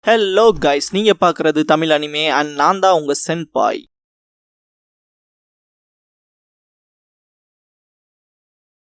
Hello guys, நீங்க பார்க்குறது Tamil anime and நான் தான் உங்க சென்பாய்.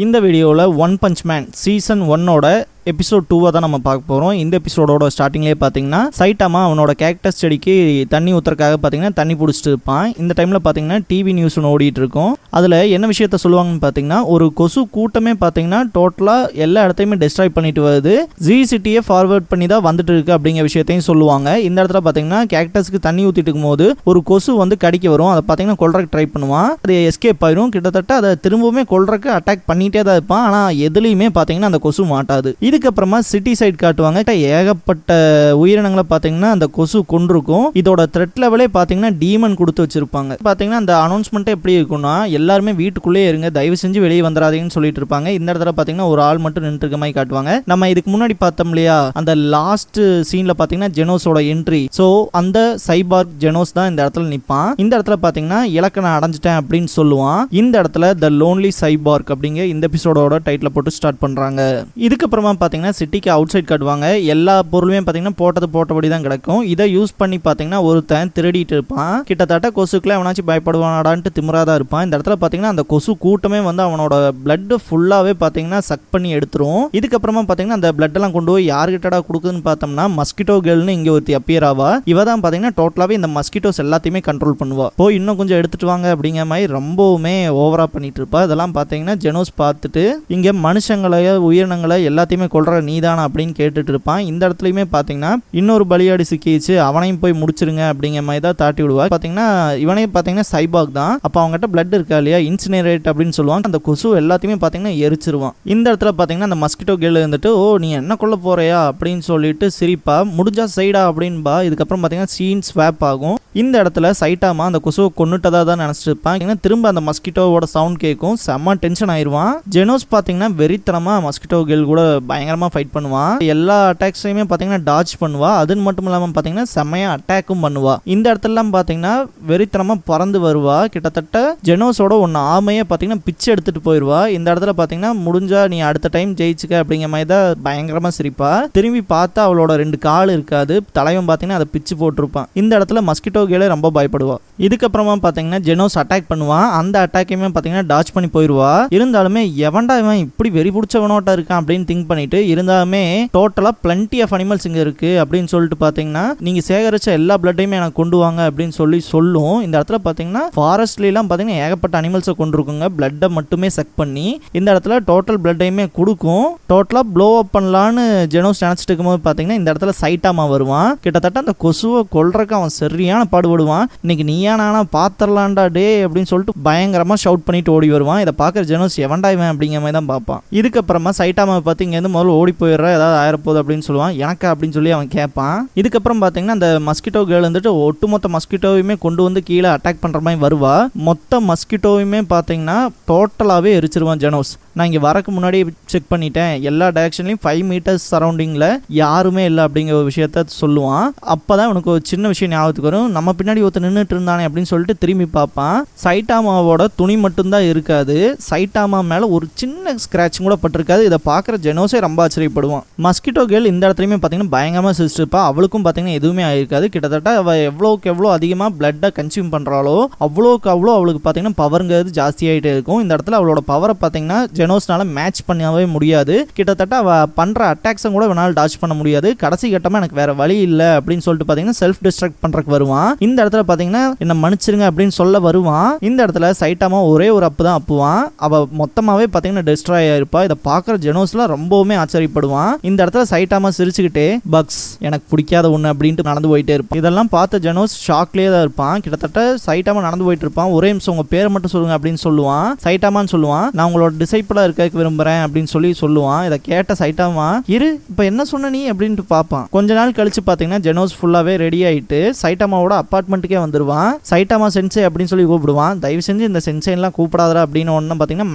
இந்த வீடியோவில் ஒன் பஞ்ச் மேன் சீசன் 1ஓட எபிசோட் 2 தான் நம்ம பார்க்க போகிறோம். இந்த எபிசோடோட ஸ்டார்டிங்லேயே பார்த்தீங்கன்னா சைட்டாமா அவனோட கேக்டஸ் செடிக்கு தண்ணி ஊற்றுறக்காக பார்த்தீங்கன்னா தண்ணி பிடிச்சிட்டு இருப்பான். இந்த டைமில் பார்த்தீங்கன்னா டிவி நியூஸ் ஒன்று ஓடிட்டு இருக்கும். அதில் என்ன விஷயத்த சொல்லுவாங்கன்னு பார்த்தீங்கன்னா, ஒரு கொசு கூட்டமே பார்த்தீங்கன்னா டோட்டலாக எல்லா இடத்தையுமே டெஸ்ட்ராய் பண்ணிட்டு வருது, ஜி சிட்டியை ஃபார்வர்ட் பண்ணி தான் வந்துட்டு இருக்கு அப்படிங்கிற விஷயத்தையும் சொல்லுவாங்க. இந்த இடத்துல பார்த்தீங்கன்னா கேக்டஸ்க்கு தண்ணி ஊற்றிட்டு இருக்கும்போது ஒரு கொசு வந்து கடிக்க வரும். அதை பார்த்தீங்கன்னா கொல்றக்கு ட்ரை பண்ணுவான். அது எஸ்கேப் ஆயிரும். கிட்டத்தட்ட அதை திரும்பவுமே கொல்றக்கு அட்டாக் பண்ணிகிட்டே தான் இருப்பான். ஆனால் எதுலேயுமே பார்த்தீங்கன்னா அந்த கொசு மாட்டாது. இதுக்கப்புறமா சிட்டி சைட் காட்டுவாங்க. ஏகப்பட்ட உயிரினங்களை பார்த்தீங்கன்னா அந்த கொசு கொண்டிருக்கும். இதோட த்ரெட் லெவலே பார்த்தீங்கன்னா டீமன் கொடுத்து வச்சிருப்பாங்க. பார்த்தீங்கன்னா அந்த அனௌன்ஸ்மெண்ட்டே எப்படி இருக்கும்னா, எல்லாருமே வீட்டுக்குள்ளே இருங்க, தயவு செஞ்சு வெளியே வந்துடாதீங்கன்னு சொல்லிட்டு இருப்பாங்க. இந்த இடத்துல பார்த்தீங்கன்னா ஒரு ஆள் மட்டும் நின்று இருக்க மாதிரி காட்டுவாங்க. நம்ம இதுக்கு முன்னாடி பார்த்தோம் இல்லையா, அந்த லாஸ்ட் சீன்ல பார்த்தீங்கன்னா ஜெனோஸோட என்ட்ரி. ஸோ அந்த சைபார்க் ஜெனோஸ் தான் இந்த இடத்துல நிற்பான். இந்த இடத்துல பார்த்தீங்கன்னா இலக்கண அடைஞ்சிட்டேன் அப்படின்னு சொல்லுவான். இந்த இடத்துல த லோன்லி சைபார்க் அப்படிங்கிற இந்த எபிசோடோட டைட்டில் போட்டு ஸ்டார்ட் பண்றாங்க. இதுக்கப்புறமா பார்த்தீங்கன்னா சிட்டிக்கு அவுட் சைட் காட்டுவாங்க. எல்லா பொருளுமே பார்த்தீங்கன்னா போட்டபடி தான் கிடக்கும். இதை யூஸ் பண்ணி பார்த்தீங்கன்னா ஒருத்தன் திருடிட்டு இருப்பான். கிட்டத்தட்ட கொசுக்குள்ள அவனாச்சும் பயப்படுவானாடான்ட்டு திமிராதான் இருப்பான். இந்த இடத்துல பார்த்தீங்கன்னா அந்த கொசு கூட்டமே வந்து அவனோட பிளட் ஃபுல்லாவே பார்த்தீங்கன்னா சக் பண்ணி எடுத்துரும். இதுக்கப்புறமா பார்த்தீங்கன்னா அந்த பிளட் எல்லாம் கொண்டு போய் யார்கிட்டடா கொடுக்குதுன்னு பார்த்தோம்னா, மஸ்கிட்டோ கேர்ள்னு இங்க ஒருத்தி அப்பியர் ஆவா. இவ தான் பார்த்தீங்கன்னா டோட்டலாவே இந்த மஸ்கிட்டோஸ் எல்லாத்தையுமே கண்ட்ரோல் பண்ணுவா. போய் இன்னும் கொஞ்சம் எடுத்துட்டு வாங்க அப்படிங்கிற மாதிரி ரொம்பவுமே ஓவரா பண்ணிட்டு இருப்பா. இதெல்லாம் பார்த்தீங்கன்னா ஜெனோஸ் பார்த்துட்டு இங்க மனுஷங்களை உயிரினங்களை எல்லாத்தையுமே கொல்ற நீதானா அப்படின்னு கேட்டுட்டு இருப்பான். இந்த இடத்துலயுமே பாத்தீங்கன்னா இன்னொரு பலியாடி சிக்கிச்சு, அவனையும் போய் முடிச்சிருங்க அப்படிங்கிற மாதிரி தான் தாட்டி விடுவா. பாத்தீங்கன்னா இவனே பாத்தீங்கன்னா சைபாக் தான். அப்ப அவங்ககிட்ட பிளட் இருக்கா இல்லையா, இன்சினரேட் அப்படின்னு சொல்லுவாங்க. அந்த கொசு எல்லாத்தையுமே பாத்தீங்கன்னா எரிச்சிருவான். இந்த இடத்துல பாத்தீங்கன்னா அந்த மஸ்கிட்டோ கேர்ள் இருந்துட்டு, ஓ நீ என்ன கொல்ல போறியா அப்படின்னு சொல்லிட்டு சிரிப்பா, முடிஞ்சா சைடா அப்படின்பா. இதுக்கப்புறம் பாத்தீங்கன்னா சீன் ஸ்வாப் ஆகும். இந்த இடத்துல சைட்டாமா அந்த கொசுவை கொன்னுட்டதா தான் நினைச்சிட்டு இருப்பான். திரும்ப அந்த மஸ்கிட்டோவோட சவுண்ட் கேட்கும். செம்ம டென்ஷன் ஆயிருவான். ஜெனோஸ் பாத்தீங்கன்னா வெறித்தனமா மஸ்கிட்டோ கேர்ள் கூட பயங்கரமா ஃபைட் பண்ணுவான். எல்லா அட்டாக்ஸையுமே பாத்தீங்கன்னா டாட்ஜ் பண்ணுவா. அது மட்டும் இல்லாம பாத்தீங்கன்னா செம்மையா அட்டாக்கும் பண்ணுவா. இந்த இடத்துல பாத்தீங்கன்னா வெறித்தனமா பறந்து வருவா. கிட்டத்தட்ட ஜெனோஸோட ஒன்னு ஆமையை பாத்தீங்கன்னா பிச்சு எடுத்துட்டு போயிருவா. இந்த இடத்துல பாத்தீங்கன்னா முடிஞ்சா நீ அடுத்த டைம் ஜெயிச்சுக்க அப்படிங்கிற மாதிரி தான் பயங்கரமா சிரிப்பா. திரும்பி பார்த்தா அவளோட 2 கால் இருக்காது. தலைவன் பாத்தீங்கன்னா அதை பிச்சு போட்டிருப்பான். இந்த இடத்துல மஸ்கிட்டோ கேர்ள் ரொம்ப பயப்படுவா. இதுக்கப்புறமா பாத்தீங்கன்னா ஜெனோஸ் அட்டாக் பண்ணுவான். அந்த அட்டாக்கையுமே பாத்தீங்கன்னா டாட்ஜ் பண்ணி போயிருவா. இருந்தாலுமே எவன்டா இவன் இப்படி வெறி பிடிச்சவனோட்டா இருக்கான் அப்படின்னு திங்க் பண்ணிட்டு, இருந்தாலுமே டோட்டலா பிளண்டி ஆஃப் அனிமல்ஸ் இங்க இருக்கு அப்படின்னு சொல்லிட்டு பாத்தீங்கன்னா, நீங்க சேகரிச்ச எல்லா பிளட்டையுமே எனக்கு கொண்டு வாங்க அப்படின்னு சொல்லும். இந்த இடத்துல பாத்தீங்கன்னா ஃபாரஸ்ட்ல எல்லாம் பாத்தீங்கன்னா ஏகப்பட்ட அனிமல்ஸை கொண்டு இருக்குங்க. பிளட்டை மட்டுமே செக் பண்ணி இந்த இடத்துல டோட்டல் பிளட்டையுமே கொடுக்கும். டோட்டலா ப்ளோ அப் பண்ணலான்னு ஜெனோஸ் நினைச்சிட்டு இருக்கும்போது பாத்தீங்கன்னா இந்த இடத்துல சைட்டாமா வருவான். கிட்டத்தட்ட அந்த கொசுவை கொல்றக்கு அவன் சரியான பாடுபடுவான். இன்னைக்கு நீயா நானா பாத்திரலாண்டா டே அப்படின்னு சொல்லிட்டு பயங்கரமா ஷவுட் பண்ணிட்டு ஓடி வருவான். இதை பாக்குற ஜெனோஸ் எவன்டா இவன் அப்படிங்கிற மாதிரி தான் பார்ப்பான். இதுக்கப்புறமா சைட்டாமா பார்த்து இங்க இருந்து முதல்ல ஓடி போயிடுற, ஏதாவது ஆயிரப்போகுது அப்படின்னு சொல்லுவான். எனக்கா அப்படின்னு சொல்லி அவன் கேட்பான். இதுக்கப்புறம் பாத்தீங்கன்னா அந்த மஸ்கிட்டோ கேர்ள் வந்துட்டு ஒட்டுமொத்த மஸ்கிட்டோவையுமே கொண்டு வந்து கீழே அட்டாக் பண்ற மாதிரி வருவா. மொத்த மஸ்கிட்டோவையுமே பாத்தீங்கன்னா டோட்டலாவே எரிச்சிருவான் ஜெனோஸ். நான் இங்கே வரக்கு முன்னாடி செக் பண்ணிட்டேன், எல்லா டைரக்ஷன்லையும் 5 மீட்டர்ஸ் சரௌண்டிங்கில் யாருமே இல்லை அப்படிங்கிற ஒரு விஷயத்த சொல்லுவான். அப்போ தான் உனக்கு ஒரு சின்ன விஷயம் ஞாபகத்துக்கு வரும். நம்ம பின்னாடி ஒருத்தர் நின்றுட்டு இருந்தானே அப்படின்னு சொல்லிட்டு திரும்பி பார்ப்பான். சைட்டாமாவோட துணி மட்டும்தான் இருக்காது. சைட்டாமா மேலே ஒரு சின்ன ஸ்க்ராட்சும் கூட பட்டிருக்காது. இதை பார்க்குற ஜெனோஸே ரொம்ப ஆச்சரியப்படுவான். மஸ்கிட்டோ கேர்ள் இந்த இடத்துலையுமே பார்த்தீங்கன்னா பயங்கரமாக சிரிச்சிருப்பா. அவளுக்கும் பார்த்தீங்கன்னா எதுவுமே ஆயிருக்காது. கிட்டத்தட்ட அவள் எவ்வளோக்கு எவ்வளோ அதிகமாக பிளட்டை கன்சியூம் பண்ணுறாளோ அவ்வளோக்கு அவ்வளோ அவளுக்கு பார்த்தீங்கன்னா பவருங்கிறது ஜாஸ்தியாகிட்டே இருக்கும். இந்த இடத்துல அவளோட பவரை பார்த்தீங்கன்னா ஜெனோஸ்னால மேட்ச் பண்ணவே முடியாது. கிட்டத்தட்ட அவ பண்ற அட்டாக்ஸும் கூட அவனால டாட்ஜ் பண்ண முடியாது. கடைசி கட்டமா எனக்கு வேற வழி இல்ல அப்படின்னு சொல்லிட்டு பாத்தீங்கன்னா செல்ஃப் டிஸ்ட்ரக்ட் பண்றதுக்கு வருவான். இந்த இடத்துல பாத்தீங்கன்னா என்ன மன்னிச்சிருங்க அப்படின்னு சொல்ல வருவான். இந்த இடத்துல சைட்டாமா ஒரே ஒரு அப்பு தான் அப்புவான். அவ மொத்தமாவே பாத்தீங்கன்னா டிஸ்ட்ராய் ஆயிருப்பா. இதை பாக்குற ஜெனோஸ்ல ரொம்பவுமே ஆச்சரியப்படுவான். இந்த இடத்துல சைட்டாமா சிரிச்சுக்கிட்டே, பக்ஸ் எனக்கு பிடிக்காத ஒண்ணு அப்படின்ட்டு நடந்து போயிட்டே இருப்பான். இதெல்லாம் பார்த்த ஜெனோஸ் ஷாக்லயே தான் இருப்பான். கிட்டத்தட்ட சைட்டாமா நடந்து போயிட்டு இருப்பான். ஒரே நிமிஷம் உங்க பேரை மட்டும் சொல்லுங்க அப்படின்னு சொல்லுவான். சைட்டாமான்னு சொல்லுவான். நான் உங்களோட டிசைபிள் இருக்க விரும்புறேன் அப்படின்னு சொல்லுவான். இதை கேட்ட சைட்டாமா, இரு இப்ப என்ன சொன்ன நீ அப்படின்ட்டு பார்ப்பான். கொஞ்ச நாள் கழிச்சு பாத்தீங்கன்னா ஜெனோஸ் ஃபுல்லாவே ரெடி ஆயிட்டு சைட்டாமாவோட அபார்ட்மெண்ட்டுக்கே வந்துருவான். சைட்டாமா சென்சே அப்படின்னு சொல்லி கூப்பிடுவான். தயவு செஞ்சு இந்த சென்சே எல்லாம் கூப்பிடாதா அப்படின்னு ஒன்னு பாத்தீங்கன்னா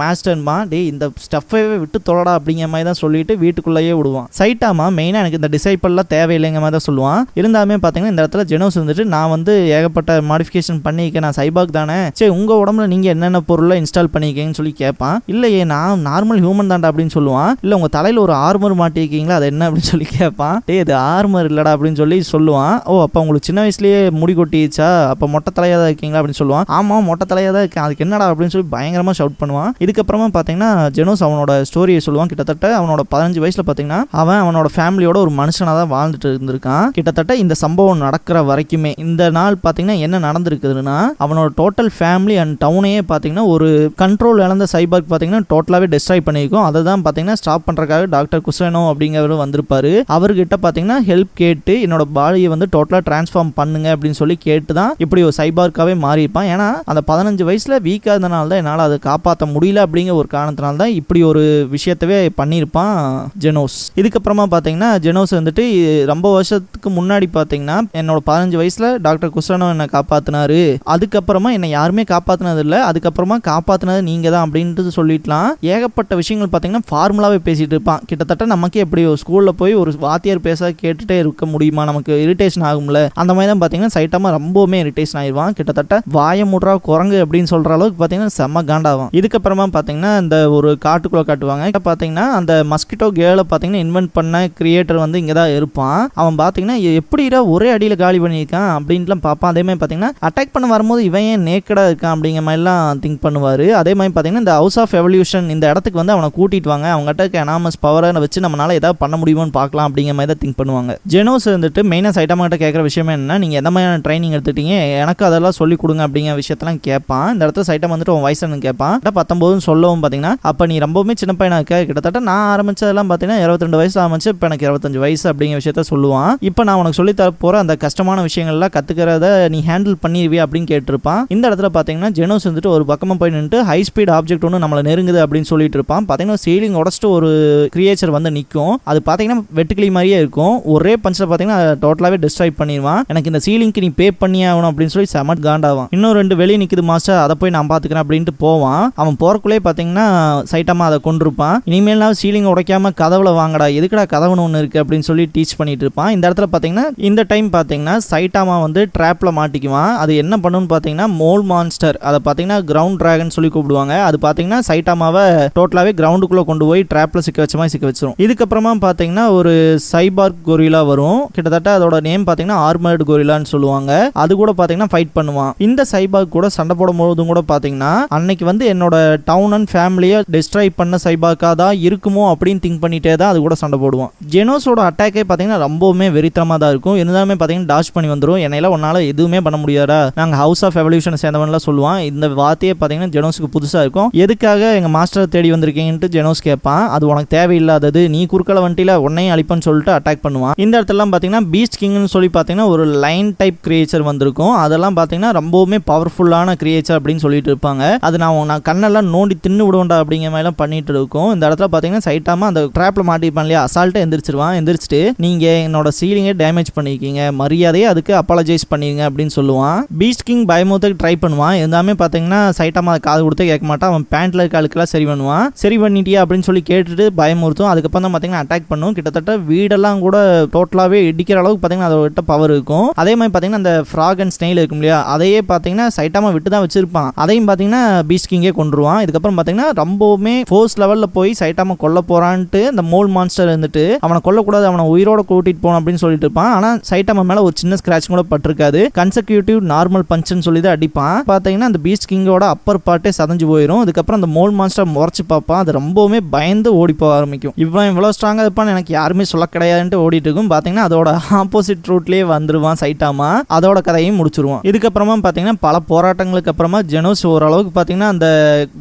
மாஸ்டர்மா, டே இந்த ஸ்டஃபை விட்டு தொலைடா அப்படிங்கிற மாதிரி தான் சொல்லிட்டு சொல்லிட்டு வீட்டுக்குள்ளேயே விடுவான். சைட்டாமா மெயினாக எனக்கு இந்த டிசைபிள்லாம் தேவையில்லைங்க மாதிரி தான் சொல்லுவான். இருந்தாலுமே பார்த்தீங்கன்னா இந்த இடத்துல ஜெனோஸ் வந்துட்டு நான் வந்து ஏகப்பட்ட மாடிஃபிகேஷன் பண்ணியிருக்கேன், நான் சைபாக் தானே, சரி உங்கள் உடம்புல நீங்கள் என்னென்ன பொருளை இன்ஸ்டால் பண்ணியிருக்கீங்கன்னு சொல்லி கேட்பான். இல்லையே நான் நார்மல் ஹியூமன் தான்டா அப்படின்னு சொல்லுவான். இல்லை உங்கள் தலையில் ஒரு ஆர்மர் மாட்டிருக்கீங்களா, அது என்ன அப்படின்னு சொல்லி கேட்பான். இது ஆர்மர் இல்லடா அப்படின்னு சொல்லி சொல்லுவான். ஓ அப்போ உங்களுக்கு சின்ன வயசுலேயே முடி கொட்டிச்சா, அப்போ மொட்டை தலையாக தான் இருக்கீங்களா அப்படின்னு சொல்லுவான். ஆமாம் மொட்டை தலையாக தான் இருக்கேன், அதுக்கு என்னடா அப்படின்னு சொல்லி பயங்கரமாக ஷவுட் பண்ணுவான். இதுக்கப்புறமா பார்த்தீங்கன்னா ஜெனோஸ் அவனோட ஸ்டோரியை சொல்லுவான். கிட்டத்தட்ட அவனோட 15 வயசில் பார்த்தீங்கன்னா அவனோட ஃபேமிலியோட ஒரு மனுஷனாக தான் வாழ்ந்துட்டு இருந்திருக்கான். கிட்டத்தட்ட இந்த சம்பவம் நடக்கிற வரைக்குமே இந்த நாள் பார்த்தீங்கன்னா என்ன நடந்திருக்குதுன்னா அவனோட டோட்டல் ஃபேமிலி அண்ட் டவுனையே பார்த்தீங்கன்னா ஒரு கண்ட்ரோல் இழந்த சைபார்க் பார்த்தீங்கன்னா டோட்டலாகவே டிஸ்ட்ராய் பண்ணியிருக்கும். அதை தான் பார்த்தீங்கன்னா ஸ்டாப் பண்ணுறதுக்காக டாக்டர் குசேனோ அப்படிங்கிறவர் வந்திருப்பாரு. அவர்கிட்ட பார்த்தீங்கன்னா ஹெல்ப் கேட்டு என்னோட பாடியை வந்து டோட்டலாக டிரான்ஸ்ஃபார்ம் பண்ணுங்க அப்படின்னு சொல்லி கேட்டு தான் இப்படி ஒரு சைபார்க்காகவே மாறியிருப்பான். ஏன்னா அந்த 15 வயசில் வீக்காக இருந்தனால தான் என்னால் அதை காப்பாற்ற முடியல அப்படிங்கிற ஒரு காரணத்தினால தான் இப்படி ஒரு விஷயத்தவே பண்ணியிருப்பான் ஜெனோஸ். இதுக்கப்புறமா பார்த்தீங்கன்னா ஜெனோஸ் வந்துட்டு ரொம்ப வருஷத்துக்கு முன்னாடி பார்த்தீங்கன்னா என்னோட 15 வயசில் டாக்டர் குசேனோ என்னை காப்பாற்றினாரு, அதுக்கப்புறமா என்னை யாருமே காப்பாற்றினது இல்லை, அதுக்கப்புறமா காப்பாற்றினது நீங்கள் தான் அப்படின்ட்டு சொல்லிடலாம். ஏகப்பட்ட விஷயங்கள் பார்த்தீங்கன்னா ஃபார்முலாவே பேசிகிட்டு இருப்பான். கிட்டத்தட்ட நமக்கு எப்படி ஸ்கூலில் போய் ஒரு வாத்தியார் பேச கேட்டுகிட்டே இருக்க முடியுமா, நமக்கு இரிட்டேஷன் ஆகும்ல, அந்த மாதிரி தான் பார்த்தீங்கன்னா சைட்டாமா ரொம்பவுமே இரிட்டேஷன் ஆயிடுவான். கிட்டத்தட்ட வாய முட்றா குரங்கு அப்படின்னு சொல்கிற அளவுக்கு பார்த்தீங்கன்னா செம்ம காண்டாகும். இதுக்கப்புறமா பார்த்தீங்கன்னா இந்த ஒரு காட்டுக்குள்ளே காட்டுவாங்க. பார்த்தீங்கன்னா அந்த மஸ்கிட்டோ கேலை பார்த்தீங்கன்னா இன்வென்ட் பண்ண கிரியேட்டர் வந்து இங்கே தான் இருப்பான். அவன் பார்த்தீங்கன்னா எப்படிடா ஒரே அடியில் காலி பண்ணியிருக்கான் அப்படின்ட்டுலாம் பார்ப்பான். அதே மாதிரி பார்த்தீங்கன்னா அட்டாக் பண்ண வரும்போது இவன் ஏன் நேக்கடாக இருக்கான் அப்படிங்கிற மாதிரிலாம் திங்க் பண்ணுவார். அதே மாதிரி பார்த்தீங்கன்னா இந்த ஹவுஸ் ஆஃப் எவல்யூஷன் இந்த இடத்துக்கு வந்து அவனை கூட்டிட்டு வாங்க, அவங்ககிட்ட எனாமஸ் பவரை வச்சு நம்மளால ஏதாவது பண்ண முடியுமான்னு பார்க்கலாம் அப்படிங்கிற மாதிரி தான் திங்க் பண்ணுவாங்க. ஜெனோஸ் வந்துட்டு மெயினாக சைட்டாமா கிட்ட கேட்குற விஷயமே என்ன, நீங்கள் எந்த மாதிரியான ட்ரைனிங் எடுத்துட்டீங்க, எனக்கு அதெல்லாம் சொல்லிக் கொடுங்க அப்படிங்கிற விஷயத்தெல்லாம் கேட்பான். இந்த இடத்துல சைட்டாமா வந்துட்டு உன் வயசு கேட்பான். 19 சொல்லவும் பார்த்தீங்கன்னா அப்போ நீ ரொம்பவுமே சின்ன பையனா இருக்க, கிட்டத்தட்ட நான் ஆரம்பிச்சதெல்லாம் பார்த்தீங்கன்னா 22 வயசு ஆரம்பிச்சு இப்போ எனக்கு 25 வயசு அப்படிங்கிற விஷயத்த சொல்லுவான். இப்போ நான் உனக்கு சொல்லி தர போகிற அந்த கஷ்டமான விஷயங்கள்லாம் கற்றுக்கிறத நீ ஹேண்டில் பண்ணிடுவியா அப்படின்னு கேட்டிருப்பான். இந்த இடத்துல பார்த்தீங்கன்னா ஜெனோஸ் வந்துட்டு ஒரு பக்கமாக போய் நின்றுட்டு ஹை ஸ்பீட் ஆப்ஜெக்ட் ஒன்று நம்மளை நெருங்குது அப்படின்னு சொல்லிட்டு இருப்பான். பார்த்தீங்கன்னா சீலிங் உடச்சிட்டு ஒரு கிரியேச்சர் வந்து நிற்கும். அது பார்த்தீங்கன்னா வெட்டுக்கிளி மாதிரியே இருக்கும். ஒரே பஞ்சில் பார்த்தீங்கன்னா டோட்டலாகவே டிஸ்ட்ராய் பண்ணிடுவான். எனக்கு இந்த சீலிங்க்கு நீ பே பண்ணி ஆகணும் அப்படின்னு சொல்லி செமட் காண்டாவான். இன்னும் 2 வெளியே நிற்குது மாஸ்டர், அதை போய் நான் பார்த்துக்கிறேன் அப்படின்ட்டு போவான். அவன் போறக்குள்ளே பார்த்தீங்கன்னா சைட்டாமா அதை கொண்டிருப்பான். இனிமேல் நான் சீலிங் உடைக்காம கதவுல வாங்கடா, எதுக்குடா கதவுன்னு ஒன்று இருக்கு அப்படின்னு சொல்லி டீச் பண்ணிட்டு இருப்பான். இந்த இடத்துல பார்த்தீங்கன்னா இந்த டைம் பார்த்தீங்கன்னா சைட்டாமா வந்து ட்ராப்ல மாட்டிக்குவான். அது என்ன பண்ணுன்னு பார்த்தீங்கன்னா மோல் மான்ஸ்டர், அதை பார்த்தீங்கன்னா கிரவுண்ட் டிராகன் சொல்லி கூப்பிடுவாங்க. அது பார்த்தீங்கன்னா சைட்டாமாவை டோட்டலாகவே கிரவுண்டுக்குள்ளே கொண்டு போய் ட்ராப்ல சிக்க வச்ச மாதிரி சிக்க வச்சிரும். இதுக்கப்புறமா பார்த்தீங்கன்னா ஒரு சைபார்க் கொரிலா வரும். கிட்டத்தட்ட அதோட நேம் பார்த்தீங்கன்னா ஆர்மர்டு கொரிலான்னு சொல்லுவாங்க. அது கூட பார்த்தீங்கன்னா ஃபைட் பண்ணுவான். இந்த சைபார்க் கூட சண்டை போடும் போதும் கூட பார்த்தீங்கன்னா அன்னைக்கு வந்து என்னோட டவுன் அண்ட் ஃபேமிலியை டிஸ்ட்ராய் பண்ண சைபார்க்காக தான் இருக்குமோ அப்படின்னு திங்க் பண்ணிட்டே தான் அது கூட சண்டை போடுவான். ஜெனோஸோட அட்டாக்கே பார்த்தீங்கன்னா ரொம்பவுமே வெறித்தனமாக தான் இருக்கும். இருந்தாலுமே பார்த்தீங்கன்னா டாஷ் பண்ணி வந்துடும். என்னையெல்லாம் உன்னால எதுவுமே பண்ண முடியாதா, நாங்கள் ஹவுஸ் ஆஃப் எவல்யூஷன் சேர்ந்தவன்லாம் சொல்லுவான். இந்த வார்த்தையே பார்த்தீங்கன்னா ஜெனோஸுக்கு புதுசாக இருக்கும். எதுக்காக எங்கள் மாஸ்டரை தேடி வந்திருக்கீங்கன்ட்டு ஜெனோஸ் கேட்பான். அது உனக்கு தேவையில்லாதது, நீ குறுக்கல வண்டியில் உன்னையும் அழிப்பன்னு சொல்லிட்டு அட்டாக் பண்ணுவான். இந்த இடத்துலலாம் பார்த்தீங்கன்னா பீஸ்ட் கிங்னு சொல்லி பார்த்தீங்கன்னா ஒரு லைன் டைப் கிரியேச்சர் வந்திருக்கும். அதெல்லாம் பார்த்தீங்கன்னா ரொம்பவுமே பவர்ஃபுல்லான கிரியேச்சர் அப்படின்னு சொல்லிட்டு இருப்பாங்க. அது நான் கண்ணெல்லாம் நோண்டி தின்னு விடுவோண்டா அப்படிங்கிற மாதிரிலாம் பண்ணிட்டு இருக்கும். இந்த இடத்துல பார்த்தீங்கன்னா சைட்டாமா அந்த ட்ராப்ல மாட்டிப்பான் இல்லையா, அசால்ட்டாக எந்திரிச்சிருவான். எந்திரிச்சிட்டு நீங்க என்னோட சீலிங்கை டேமேஜ் பண்ணிருக்கீங்க, மரியாதையே அதுக்கு அப்பாலஜைஸ் பண்ணிருங்க அப்படின்னு சொல்லுவான். பீஸ்ட் கிங் பயமுறுத்துக்கு ட்ரை பண்ணுவான். இருந்தாலுமே பார்த்தீங்கன்னா சைட்டாமா காது கொடுத்து கேட்க மாட்டான். அவன் பேண்ட்ல இருக்க அழுக்கெல்லாம் சரி பண்ணுவான். சரி பண்ணிட்டியா அப்படின்னு சொல்லி கேட்டுட்டு பயமுறுத்தும். அதுக்கப்புறம் தான் பார்த்தீங்கன்னா அட்டாக் பண்ணும். கிட்டத்தட்ட வீடெல்லாம் கூட டோட்டலாகவே இடிக்கிற அளவுக்கு பார்த்தீங்கன்னா அதோட பவர் இருக்கும். அதே மாதிரி பார்த்தீங்கன்னா அந்த ஃப்ராக் அண்ட் ஸ்னெயில் இருக்கும் இல்லையா, அதையே பார்த்தீங்கன்னா சைட்டாமா விட்டு தான் வச்சிருப்பான். அதையும் பார்த்தீங்கன்னா பீஸ்ட் கிங்கே கொண்டுருவான். இதுக்கப்புறம் பார்த்தீங்கன்னா ரொம்பவுமே ஃபோர்ஸ் லெவலில் போய் சைட்டாமா கொல்ல போறான்ட்டு இந்த மோல் மான்ஸ்டர் இருந்துட்டு அவனை கொல்லக்கூடாது, அவனை உயிரோட கூட்டிட்டு போகணும் அப்படின்னு சொல்லிட்டு இருப்பான். ஆனால் சைட்டாமா மேலே ஒரு சின்ன ஸ்கிராட்ச் கூட பட்டிருக்காது. கன்செக்யூட்டிவ் நார்மல் பஞ்சுன்னு சொல்லி தான் அடிப்பான். பார்த்தீங்கன்னா அந்த பீஸ்ட் கிங்கோட அப்பர் பார்ட்டே சதஞ்சு போயிடும். அதுக்கப்புறம் அந்த மோல் மான்ஸ்டர் முறைச்சு பார்ப்பான். அது ரொம்பவுமே பயந்து ஓடி போக ஆரம்பிக்கும். இவ்வளோ ஸ்ட்ராங்காக இருப்பான்னு எனக்கு யாருமே சொல்ல கிடையாதுன்ட்டு ஓடிட்டு இருக்கும். பார்த்தீங்கன்னா அதோட ஆப்போசிட் ரூட்லேயே வந்துருவான் சைட்டாமா. அதோட கதையும் முடிச்சிருவான். இதுக்கப்புறமா பார்த்தீங்கன்னா பல போராட்டங்களுக்கு அப்புறமா ஜெனோஸ் ஓரளவுக்கு பார்த்தீங்கன்னா அந்த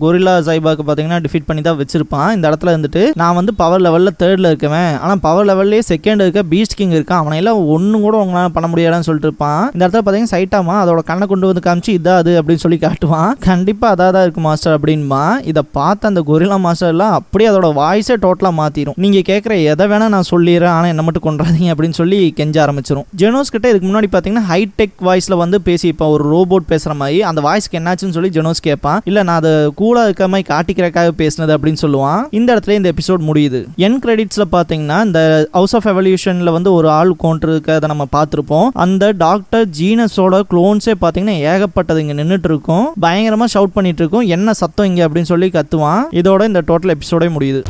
கொரில்லா சைபாக்கு பார்த்தீங்கன்னா டிஃபீட் பண்ணி தான் வச்சிருப்பான். இந்த இடத்துல இருந்துட்டு நான் வந்து பவர் லெவலில் 3rd இருக்கேன், ஆனால் பவர் லெவல்லே 2nd இருக்க பீஸ்ட் கிங் இருக்கான், அவனையெல்லாம் ஒன்றும் கூட உங்களால் பண்ண முடியாதுன்னு சொல்லிட்டு இருப்பான். இந்த இடத்துல பார்த்தீங்கன்னா சைட்டாமா அதோட கண்ணை கொண்டு வந்து காமிச்சு இதா அது அப்படின்னு சொல்லி காட்டுவான். கண்டிப்பாக அதான் இருக்கு மாஸ்டர் அப்படின்பா. இதை பார்த்து அந்த கொரில்லா மாஸ்டர் எல்லாம் அப்படியே அதோட வாய்ஸே டோட்டலாக மாற்றிடும். நீங்கள் கேட்குற எதை வேணா நான் சொல்லிடுறேன், ஆனால் என்ன மட்டும் கொண்டாதீங்க அப்படின்னு சொல்லி கெஞ்ச ஆரம்பிச்சிடும். ஜெனோஸ் கிட்ட இதுக்கு முன்னாடி பார்த்தீங்கன்னா ஹைடெக் வாய்ஸில் வந்து பேசி இப்போ ஒரு ரோபோட் பேசுகிற மாதிரி அந்த வாய்ஸ்க்கு என்னாச்சுன்னு சொல்லி ஜெனோஸ் கேட்பான். இல்லை நான் அதை கூலாக இருக்க மாதிரி காட்டிக்கிறக்காக பேசினது அப்படின்னு சொல்லுவான். இந்த இடத்துல இந்த எபிசோட் முடியும். முடியுது. என் கிரெடிட்ஸ்ல பாத்தீங்கன்னா இந்த ஹவுஸ் ஆஃப் எவல்யூஷன்ல வந்து ஒரு ஆள் கொண்டிருக்கிறத நம்ம பார்த்திருப்போம். அந்த டாக்டர் ஜீனஸோட க்ளோன்ஸே பாத்தீங்கன்னா ஏகப்பட்டது இங்க நின்றுட்டு இருக்கும். பயங்கரமா ஷவுட் பண்ணிட்டு இருக்கும், என்ன சத்தம் இங்க அப்படின்னு சொல்லி கத்துவான். இதோட இந்த டோட்டல் எபிசோடே முடியுது.